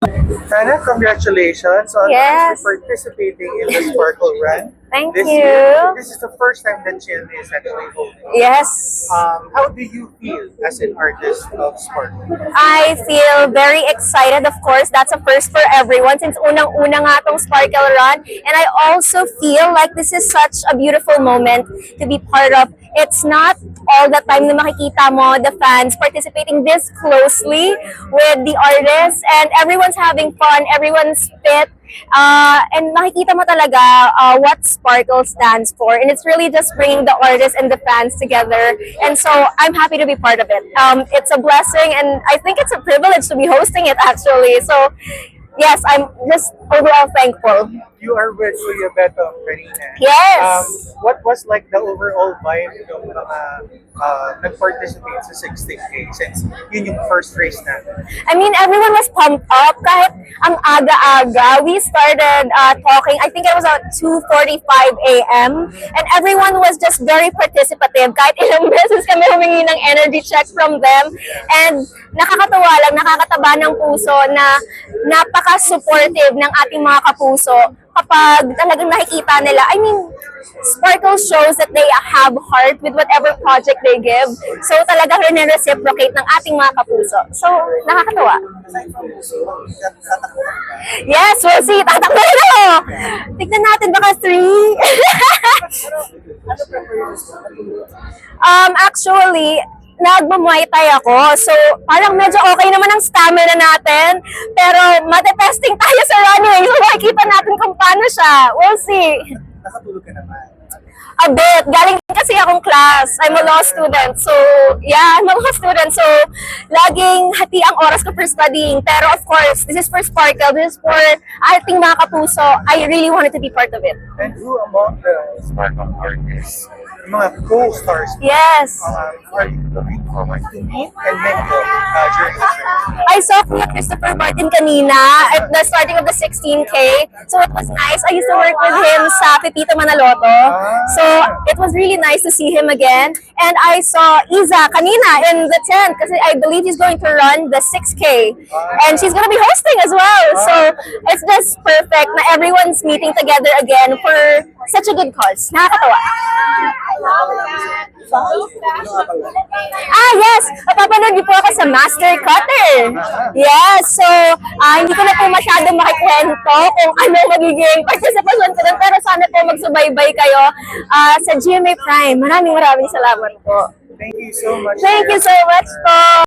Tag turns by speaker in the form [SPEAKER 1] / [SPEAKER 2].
[SPEAKER 1] Hannah, congratulations on
[SPEAKER 2] Yes.
[SPEAKER 1] actually participating in the Sparkle Run.
[SPEAKER 2] Thank
[SPEAKER 1] this
[SPEAKER 2] you.
[SPEAKER 1] Year. This is the first time that GMA is actually holding.
[SPEAKER 2] Yes.
[SPEAKER 1] How do you feel as an artist of Sparkle?
[SPEAKER 2] I feel very excited, of course. That's a first for everyone since unang-una nga tong Sparkle Run. And I also feel like this is such a beautiful moment to be part of. It's not all the time na makikita mo the fans participating this closely with the artists and everyone's having fun, everyone's fit. And makikita mo talaga what Sparkle stands for. And it's really just bringing the artists and the fans together. And so I'm happy to be part of it. It's a blessing and I think it's a privilege to be hosting it actually. So yes, I'm just overall thankful.
[SPEAKER 1] You are with Kuya Beto Karina.
[SPEAKER 2] Yes.
[SPEAKER 1] What was like the overall vibe ng mga nag-participate sa 16K since yun yung first race natin?
[SPEAKER 2] I mean, everyone was pumped up kahit ang aga-aga. We started talking, I think it was at 2:45 a.m. And everyone was just very participative. Kahit ilang beses kami humingi ng energy check from them. And nakakatawa lang, nakakataba ng puso na napaka-supportive ng ating mga kapuso kapag talagang nakikita nila. I mean, Sparkle shows that they have heart with whatever project they give. So talagang rin-reciprocate ng ating mga kapuso. So, nakakatawa. Yes, we'll see. Tatakbo rin ako. Tignan natin, baka 3. Actually, nagma-muay thai ako. So, parang medyo okay naman ang stamina natin. Pero, matetesting tayo sa running. So, makikita natin kung paano siya. We'll see.
[SPEAKER 1] Nakatulog ka naman.
[SPEAKER 2] A bit. Galing kasi akong class. I'm a law student. So, yeah, I'm a law student. So, laging hati ang oras ko for studying. Pero of course, this is for Sparkle. This is for ating mga kapuso. I really wanted to be part of it.
[SPEAKER 1] And who among the Sparkle artists, mga co-stars,
[SPEAKER 2] Yes.
[SPEAKER 1] are you looking forward to meet and mingle during the show?
[SPEAKER 2] I saw Kuya Christopher Martin kanina at the starting of the 16K. So it was nice. I used to work with him sa Pepito Manaloto. So it was really nice to see him again. And I saw Iza kanina in the tent kasi I believe he's going to run the 6K. And she's going to be hosting as well. So it's just perfect na everyone's meeting together again for such a good cause. Nakakatawa. Yes! Papapanood niyo po ako sa Master Cutter. Yes! So, hindi ko na po masyadong makikwento kung ano magiging participation ko doon. Pero sana po magsubaybay kayo sa GMA Prime. Maraming salamat po.
[SPEAKER 1] Thank you so much.
[SPEAKER 2] Thank you so much po.